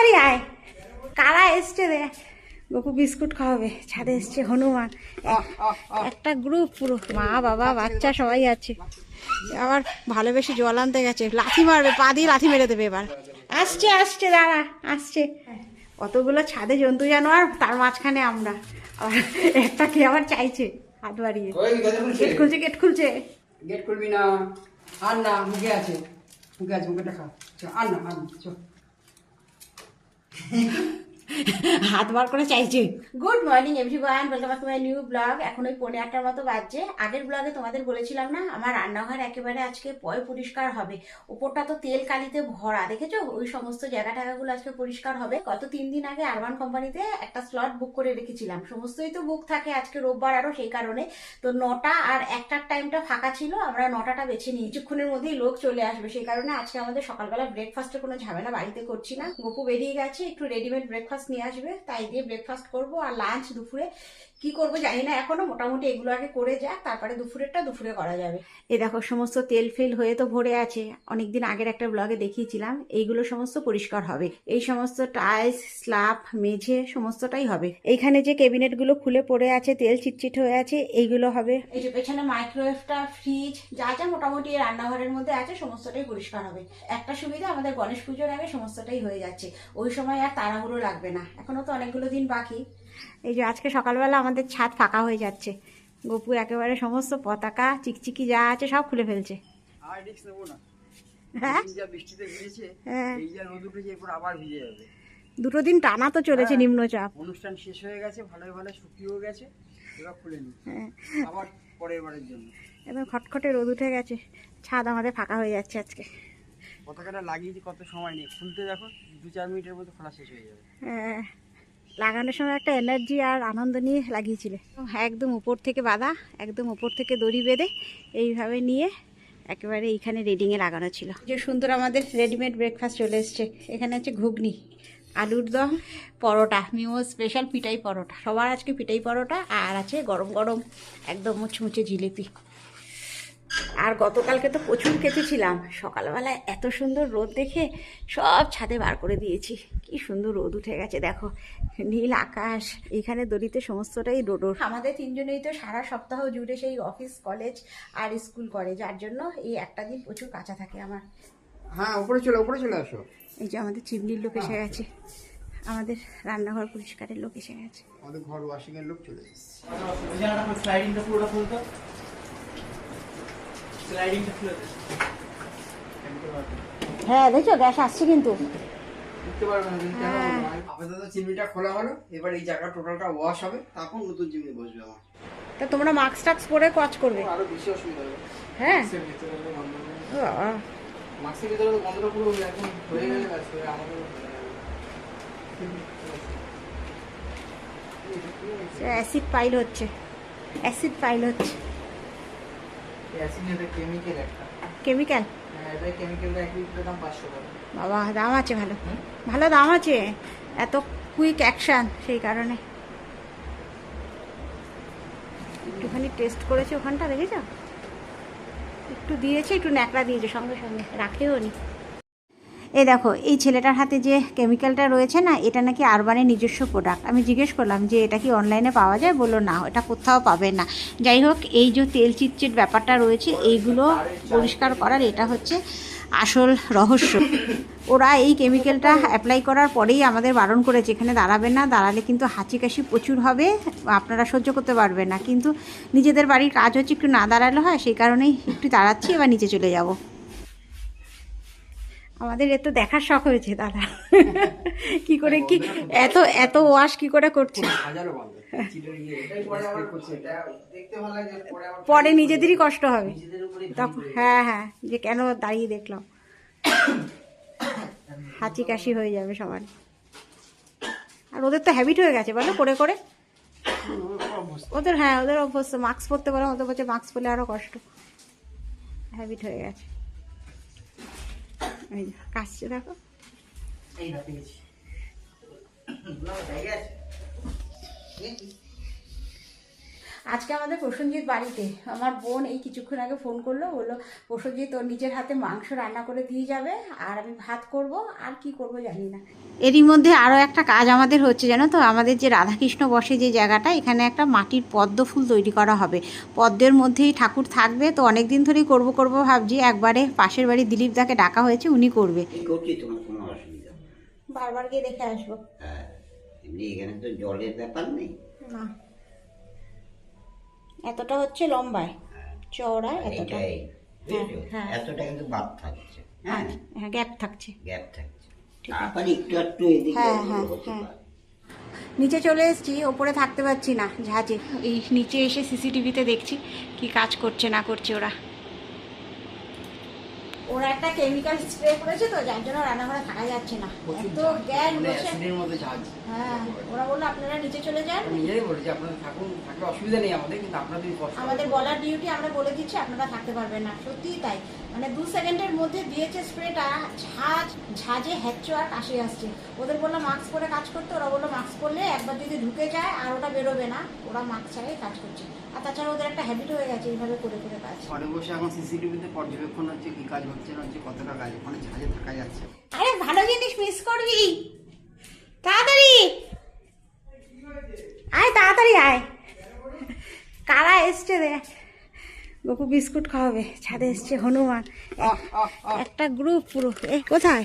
তাড়াতাড়ি আয়, কারা এসছে দেখ। গপু বিস্কুট খাওয়াবে, ছাদে এসছে হনুমান, একটা গ্রুপ পুরো, মা বাবা বাচ্চা সবাই আছে। আবার ভালোবেসে জল আনতে গেছে, লাথি মারবে, পা দিয়ে লাথি মেরে দেবে এবার। আসছে আসছে, দাঁড়া, আসছে। অতগুলো ছাদে জন্তু জানোয়ার, তার মাঝখানে আমরা। আবার একটা কে আবার চাইছে হাত বাড়িয়ে, গেট খুলছে, গেট খুলছে। গেট খুলবি না, আর না, মুখে আছে, মুখে আছে, মুখে দেখা, আর না, আর না, চল। হাত বার করে চাইছে। Good morning everyone, welcome back to my new blog. এখন ওই 8:45 মতো বাজছে। আগের ব্লগে তোমাদের বলেছিলাম না, আমার রান্নাঘর একেবারে আজকে পরিষ্কার হবে। উপরটা তো তেল কালিতে ভরা, দেখেছো? ওই সমস্ত জায়গা টাকাগুলো আজকে পরিষ্কার হবে। গত 3 দিন আগে আরবান কোম্পানিতে একটা স্লট বুক করে রেখেছিলাম, সমস্তই তো বুক থাকে, আজকে রোববার আরো, সেই কারণে তো 9টা আর 1টার টাইমটা ফাঁকা ছিল, আমরা 9টাটা বেছে নিই। কিছুক্ষণের মধ্যেই লোক চলে আসবে, সেই কারণে আজকে আমাদের সকালবেলা ব্রেকফাস্টের কোনো ঝামেলা বাড়িতে করছি না। গপু বেরিয়ে গেছে, একটু রেডিমেড ব্রেকফাস্ট নিয়ে আসবে, তাই দিয়ে ব্রেকফাস্ট করব। আর লাঞ্চ দুপুরে কি করব জানি না এখনো, মোটামুটি এগুলো আগে করে যাক, তারপরে দুপুরেরটা দুপুরে করা যাবে। এই দেখো সমস্ত তেল ফেল হয়ে তো ভরে আছে, অনেকদিন আগের একটা ব্লগে দেখিয়েছিলাম। এইগুলো সমস্ত পরিষ্কার হবে, এই সমস্ত টাইলস, স্ল্যাব, মেঝে সমস্তটাই হবে। এইখানে যে ক্যাবিনেট গুলো খুলে পড়ে আছে, তেল চিটচিট হয়ে আছে, এইগুলো হবে। এই যে পেছনে মাইক্রোওয়েভটা, ফ্রিজ, যা যা মোটামুটি এই রান্নাঘরের মধ্যে আছে সমস্তটাই পরিষ্কার হবে। একটা সুবিধা, আমাদের গণেশ পুজোর আগে সমস্তটাই হয়ে যাচ্ছে, ওই সময় আর তাড়াহুড়ো লাগবে না। এখনো তো অনেকগুলো দিন বাকি। এই যে আজকে সকালবেলা আমাদের ছাদ ফাঁকা হয়ে যাচ্ছে, গপু একেবারে সমস্ত পতাকা চিকচিকি যা আছে সব খুলে ফেলছে। আর রিস্ক নেবো না, হ্যাঁ, যা বৃষ্টিতে ভিজেছে, হ্যাঁ, এই যা রোদ উঠেছে, এরপর আবার ভিজে যাবে। 2 দিন টানা তো চলেছে নিম্নচাপ। অনুষ্ঠান শেষ হয়ে গেছে, ভালোই ভালো শুকিয়েও গেছে, এবার খুলে নি, হ্যাঁ, আবার পরের বারের জন্য। এবার খটখটে রোদ উঠে গেছে, ছাদ আমাদের ফাঁকা হয়ে যাচ্ছে আজকে। পতাকাটা লাগিয়েছি, কত সময় নেই, খুলতে দেখো 2-4 মিনিটের মধ্যে খোলা শেষ হয়ে যাবে। হ্যাঁ, লাগানোর সময় একটা এনার্জি আর আনন্দ নিয়ে লাগিয়েছিলে। একদম উপর থেকে বাঁধা, একদম উপর থেকে দড়ি বেঁধে এইভাবে নিয়ে একেবারে এইখানে রেডিংয়ে লাগানো ছিল। যে সুন্দর আমাদের রেডিমেড ব্রেকফাস্ট চলে এসছে। এখানে আছে ঘুগনি, আলুর দম, পরোটা, মিও স্পেশাল পিঠাই পরোটা, সবার আজকে পিঠাই পরোটা, আর আছে গরম গরম একদম মুচমুচে জিলিপি। আর গতকালকে তো প্রচুর কেটেছিলাম, সকালবেলায় এত সুন্দর রোদ দেখে সব ছাদে বার করে দিয়েছি। কি সুন্দর রোদ উঠে গেছে দেখো, নীল আকাশ, এখানে দড়িতে সমস্তটাই ডোডোর। আমাদের 3জনেই তো সারা সপ্তাহ জুড়ে সেই অফিস, কলেজ আর স্কুল করে, যার জন্য এই একটা দিন প্রচুর কাঁচা থাকে আমার। হ্যাঁ, উপরে চলে আসো। এই যে আমাদের চিমনির লোক এসে গেছে, আমাদের রান্নাঘর পরিষ্কারের লোক এসে গেছে, আমাদের ঘর ওয়াশিং এর লোক চলে এসেছে। হ্যাঁ দেখছো গ্যাস আসছে কিন্তু। আপাতত চিমনিটা খোলা হলো, এবার এই জায়গা টোটালটা ওয়াশ হবে, তারপর নতুন চিমনি বসবে আমার। তা তোমরা মাস্ক টাক্স পরে কাজ করবে? আরো বেশি অসুবিধা হবে। হ্যাঁ, মাস্কের ভিতরে তো গন্ধটা পুরো এখন হয়ে গেলে আমাদের অ্যাসিড পাইল হচ্ছে, অ্যাসিড পাইল হচ্ছে। অ্যাসিড কেমিক্যাল একটা, কেমিক্যাল। হ্যাঁ, এটা কেমিক্যালটা 1 লিটারের দাম 500 টাকা। বাবা, দাম আছে, ভালো ভালো দাম আছে, এত কুইক অ্যাকশান, সেই কারণে একটুখানি টেস্ট করেছে ওখানটা, দেখেছ? একটু দিয়েছে, একটু ন্যাকড়া দিয়েছে, সঙ্গে সঙ্গে রাখেও নি। এই দেখো, এই ছেলেটার হাতে যে কেমিক্যালটা রয়েছে না, এটা নাকি আরবানের নিজস্ব প্রোডাক্ট। আমি জিজ্ঞেস করলাম যে এটা কি অনলাইনে পাওয়া যায়, বললো না, এটা কোথাও পাবে না। যাই হোক, এই যে তেল চিটচিট ব্যাপারটা রয়েছে, এইগুলো পরিষ্কার করার এটা হচ্ছে আসল রহস্য। ওরা এই কেমিক্যালটা অ্যাপ্লাই করার পরেই আমাদের বারণ করেছে এখানে দাঁড়াবেন না, দাঁড়ালে কিন্তু হাঁচি কাশি প্রচুর হবে, আপনারা সহ্য করতে পারবেন না। কিন্তু নিজেদের বাড়ির কাজ হচ্ছে, একটু না দাঁড়ালে হয়, সেই কারণেই একটু দাঁড়াচ্ছি, এবার নিচে চলে যাব। আমাদের এত দেখার শখ হয়েছে দাদা, কি করে কি এত এত ওয়াশ কি করে করছে, পরে নিজেদেরই কষ্ট হবে তখন। হ্যাঁ হ্যাঁ, যে কেন দাঁড়িয়ে দেখলাম, হাঁচি কাশি হয়ে যাবে সবার। আর ওদের তো হ্যাবিট হয়ে গেছে বলো, করে করে ওদের। হ্যাঁ, ওদের অভ্যস্ত, মাস্ক পরতে বলে, ওদের বলছে মাস্ক পরলে আরও কষ্ট, হ্যাবিট হয়ে গেছে। এই কাশছে দেখো, আজকে আমাদের প্রসেনজিৎ বাড়িতে। আমার বোন এই কিছুক্ষণ আগে ফোন করলো, বললো প্রসেনজিৎ তোর নিজের হাতে মাংস রান্না করে দিয়ে যাবে, আর আমি ভাত করব, আর কি করব জানি না। এরই মধ্যে আরও একটা কাজ আমাদের হচ্ছে, জানো তো, আমাদের যে রাধাকৃষ্ণ বসে যে জায়গাটা, এখানে একটা মাটির পদ্ম ফুল তৈরি করা হবে। পদ্মের মধ্যেই ঠাকুর থাকবে, তো অনেক দিন ধরেই করব ভাবছি। একবারে পাশের বাড়ি দিলীপ দাকে ডাকা হয়েছে, উনি করবে। বারবার গিয়ে দেখে আসবো। হ্যাঁ, এমনি এখানে তো জলের ব্যাপার নেই। না, এতটা হচ্ছে লম্বায়, চওড়ায় এতটা। এইটাই, বুঝেছো? হ্যাঁ। এতটা কিন্তু বাদ থাকছে, হ্যাঁ, হ্যাঁ, গ্যাপ থাকছে। গ্যাপ থাকছে। ঠিক আছে। তারপরে একটু একটু এদিকে হ্যাঁ, ওদিকে হ্যাঁ, হতে হ্যাঁ। পারে। নিচে চলে এসেছি, ওপরে থাকতে পারছি না ঝাঁজে। এই নিচে এসে সিসিটিভিতে দেখছি কি কাজ করছে না করছে ওরা। ওরা একটা কেমিক্যাল স্প্রে করেছে, তো যার জন্য রান্নাঘরে থাকা যাচ্ছে না, এত গ্যাস বসে। হ্যাঁ, ওরা বললো আপনারা নিচে চলে যান। নিজেই বলেছি আপনারা থাকুন, থাকলে অসুবিধা নেই আমাদের, কিন্তু আপনাদের কষ্ট। আমাদের বলার ডিউটি, আমরা বলে দিচ্ছি আপনারা থাকতে পারবেন না। সত্যিই তাই, মানে 2 সেকেন্ডের মধ্যে দিয়েছে স্প্রেটা, ঝাঁজে হ্যাচ্ছ আর কাশি আসছে। ওদের বললো মাস্ক পরে কাজ করতে, ওরা বললো মাস্ক পরলে একবার যদি ঢুকে যায় আর ওটা বেরোবে না, ওরা মাস্ক ছাড়াই কাজ করছে। আর তাছাড়া ওদের একটা হ্যাবিট হয়ে গেছে এইভাবে করে করে কাজ। ঘরে বসে এখন সিসিটিভিতে পর্যবেক্ষণ হচ্ছে কি কাজ হচ্ছে না হচ্ছে, কতটা কাজ ওখানে ঝাঁজে থাকা যাচ্ছে। আরে ভালো জিনিস মিস করবি, তাড়াতাড়ি আয়, তাড়াতাড়ি আয়। কারা এসছে দেখ, গপু বিস্কুট খাওয়াবে, ছাদে এসছে হনুমান, একটা গ্রুপ পুরো। এ কোথায়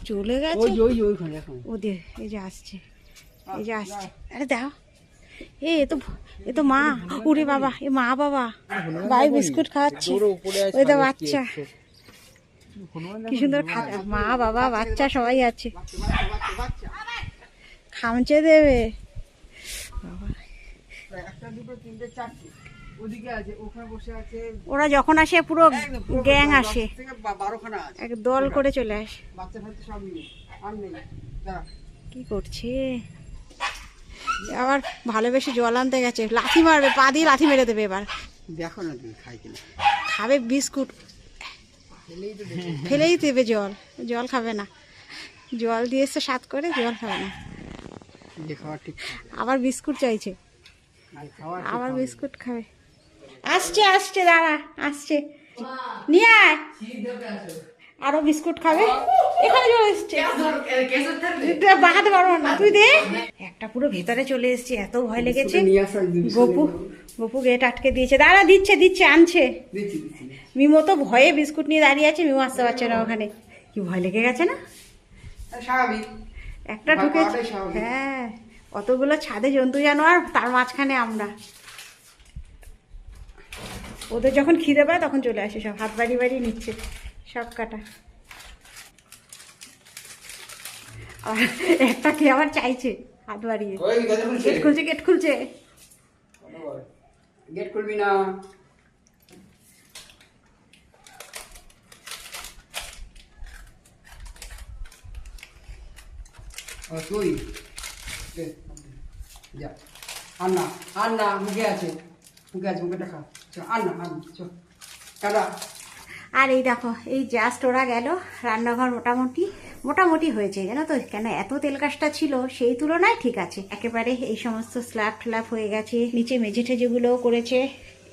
চলে গেছে? ওইখানে এখন ওদের এই যে আসছে, এই যে আসছে। আরে দাও, এ তো মা। উরে বাবা, এ মা বাবা, ভাই বিস্কুট খাওয়াচ্ছে। ওই তো বাচ্চা, কি সুন্দর খাচ্ছে। মা বাবা বাচ্চা সবাই আছে, খামচে দেবে বাবা। একটা দুটো তিনটে চারটে ওদিকে আছে, ওখানে বসে আছে। ওরা যখন আসে পুরো গ্যাং আসে, 12খানা আছে, এক দল করে চলে আসে। বাচ্চা ফাচ্চা সব মিলে আর নেই। দাঁড়া, কি করছে আবার? ভালোবেসে জল আনতে গেছে, লাথি মারবে, পা দিয়ে লাথি মেরে দেবে এবার। দেখো না তুমি খাই কিনা। খাবে বিস্কুট, ফেলেই দেবে জল। জল খাবে না, জল দিয়ে এসছে সাত করে, জল খাবে না। যে খাওয়া ঠিক আবার বিস্কুট চাইছে, খাওয়া আবার বিস্কুট খাবে। আসছে আসছে, দাঁড়া, আসছে, নিয়ে আয়। আরো বিস্কুট খাবে, এখানে চলে এসছে, বাঁকাতে পারবো না, তুই দে। একটা পুরো ভেতরে চলে এসছে, এত ভয় লেগেছে। নিয়ে আসা গপু গেট আটকে দিয়েছে। দাঁড়া, দিচ্ছে আনছে। দিচ্ছি। মিমো তো ভয়ে বিস্কুট নিয়ে দাঁড়িয়ে আছে, মিমো আসতে পারছে না ওখানে। কি ভয় লেগে গেছে না? স্বাভাবিক, একটা ঢুকেছে। পাওয়াটাই স্বাভাবিক। হ্যাঁ, কতগুলো ছাদে জন্তু জানোয়ার, তার মাঝখানে আমরা। ওদের যখন খিদে পায় তখন চলে আসে, সব হাত বাড়িয়ে নিচ্ছে সব কাটা। আর একটা কে আবার চাইছে হাত বাড়িয়ে, গেট খুলছে। গেট খুলবি না। তুই যা, আর না মুখে আছে, মুখেটা খা। আর না চল টাটা। আর এই দেখো, এই জাস্ট ওরা গেল, রান্নাঘর মোটামুটি হয়েছে, জানো তো। কেন এত তেল কাজটা ছিল, সেই তুলনায় ঠিক আছে একেবারে। এই সমস্ত স্ল্যাব ঠ্ল্যাব হয়ে গেছে, নিচে মেঝে টেজেগুলোও করেছে,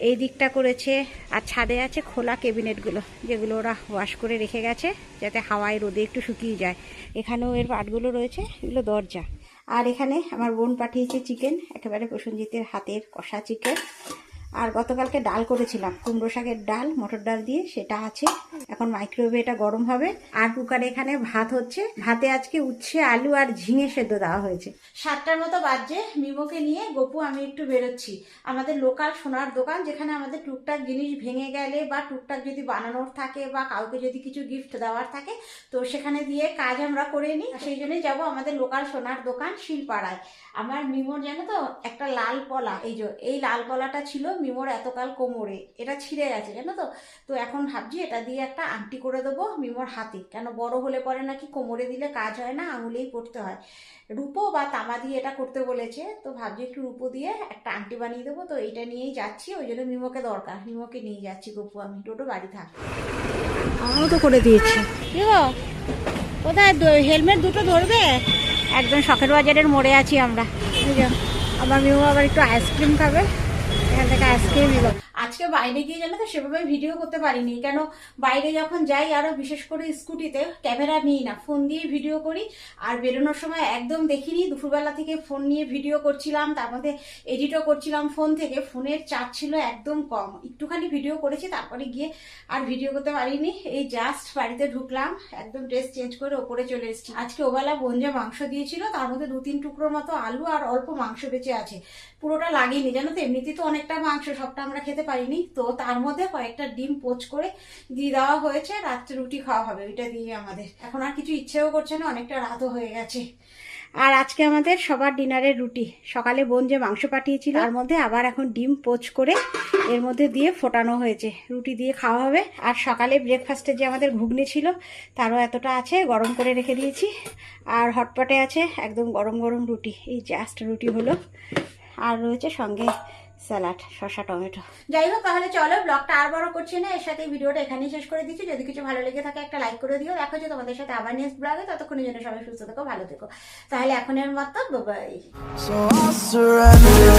এই দিকটা করেছে। আর ছাদে আছে খোলা ক্যাবিনেটগুলো, যেগুলো ওরা ওয়াশ করে রেখে গেছে, যাতে হাওয়ায় রোদে একটু শুকিয়ে যায়। এখানেও এর পাটগুলো রয়েছে, এগুলো দরজা। আর এখানে আমার বোন পাঠিয়েছে চিকেন, একেবারে প্রসেনজিতের হাতের কষা চিকেন। আর গতকালকে ডাল করেছিলাম, কুমড়ো শাকের ডাল, মটর ডাল দিয়ে, সেটা আছে। এখন মাইক্রোওয়েভে এটা গরম হবে। আর কুকারে এখানে ভাত হচ্ছে। ভাতে আজকে উচ্ছে, আলু আর ঝিঙে সেদ্ধ দেওয়া হয়েছে। 7টার মতো বাজছে, মিমোকে নিয়ে গপু আমি একটু বেরোচ্ছি। আমাদের লোকাল সোনার দোকান, যেখানে আমাদের টুকটাক জিনিস ভেঙে গেলে বা টুকটাক যদি বানানোর থাকে বা কাউকে যদি কিছু গিফট দেওয়ার থাকে, তো সেখানে দিয়ে কাজ আমরা করে নিই। সেই জন্যই যাবো আমাদের লোকাল সোনার দোকান শিলপাড়ায়। আমার মিমোর জানো তো একটা লাল পলা, এই লাল পলাটা ছিল মিমোর এতকাল কোমরে, এটা ছিঁড়ে গেছে জানো তো। তো এখন ভাবছি এটা দিয়ে একটা আংটি করে দেবো মিমোর হাতে। কেন বড় হলে পরে নাকি কোমরে দিলে কাজ হয় না, আঙুলেই পড়তে হয়। রূপো বা তামা দিয়ে এটা করতে বলেছে, তো ভাবছি একটু রূপো দিয়ে একটা আংটি বানিয়ে দেবো। তো এইটা নিয়েই যাচ্ছি, ওই জন্য মিমোকে দরকার, মিমোকে নিয়ে যাচ্ছি। গপু আমি টোটো বাড়ি থাক, আমারও তো করে দিয়েছে। কোথায় হেলমেট দুটো ধরবে? একদম শখের বাজারের মোড়ে আছি আমরা। আমার মেয়েও আবার একটু আইসক্রিম খাবে, এখান থেকে আইসক্রিম নিল। আজকে বাইরে গিয়ে জানো তো সেভাবে ভিডিও করতে পারিনি, কেন বাইরে যখন যাই আরো বিশেষ করে স্কুটিতে ক্যামেরা নিই না, ফোন দিয়ে ভিডিও করি। আর বেরোনোর সময় একদম দেখিনি, দুপুরবেলা থেকে ফোন নিয়ে ভিডিও করছিলাম, তার মধ্যে এডিটও করছিলাম ফোন থেকে। ফোনের চার্জ ছিল একদম কম, একটুখানি ভিডিও করেছি, তারপরে গিয়ে আর ভিডিও করতে পারিনি। এই জাস্ট বাড়িতে ঢুকলাম, একদম ড্রেস চেঞ্জ করে ওপরে চলে এসেছি। আজকে ওবেলা বঞ্জা মাংস দিয়েছিল, তার মধ্যে 2-3 টুকরোর মতো আলু আর অল্প মাংস বেঁচে আছে, পুরোটা লাগিনি জানো তো। এমনিতেই তো অনেকটা মাংস, সবটা আমরা খেতে পারিনি, তো তার মধ্যে কয়েকটা ডিম পোচ করে দিয়ে দেওয়া হয়েছে। রাত্রে রুটি খাওয়া হবে ওইটা দিয়ে আমাদের। এখন আর কিছু ইচ্ছেও করছে না, অনেকটা রাতও হয়ে গেছে। আর আজকে আমাদের সবার ডিনারের রুটি। সকালে বোন যে মাংস পাঠিয়েছিল তার মধ্যে আবার এখন ডিম পোচ করে এর মধ্যে দিয়ে ফোটানো হয়েছে, রুটি দিয়ে খাওয়া হবে। আর সকালে ব্রেকফাস্টে যে আমাদের ঘুগনি ছিল তারও এতটা আছে, গরম করে রেখে দিয়েছি। আর হটপটে আছে একদম গরম গরম রুটি, এই জাস্ট রুটি হলো। আর রয়েছে সঙ্গে স্যালাড, শসা টমেটো। যাই হোক, তাহলে চলো, ব্লগটা আর বড় করছি না, এর সাথে ভিডিওটা এখানেই শেষ করে দিচ্ছি। যদি কিছু ভালো লেগে থাকে একটা লাইক করে দিও। দেখা হচ্ছে তোমাদের সাথে আবার নেক্সট ব্লগে, ততক্ষণের জন্য সবাই সুস্থ থেকো, ভালো থেকো। তাহলে এখনের মতো বাই। So I'll surrender.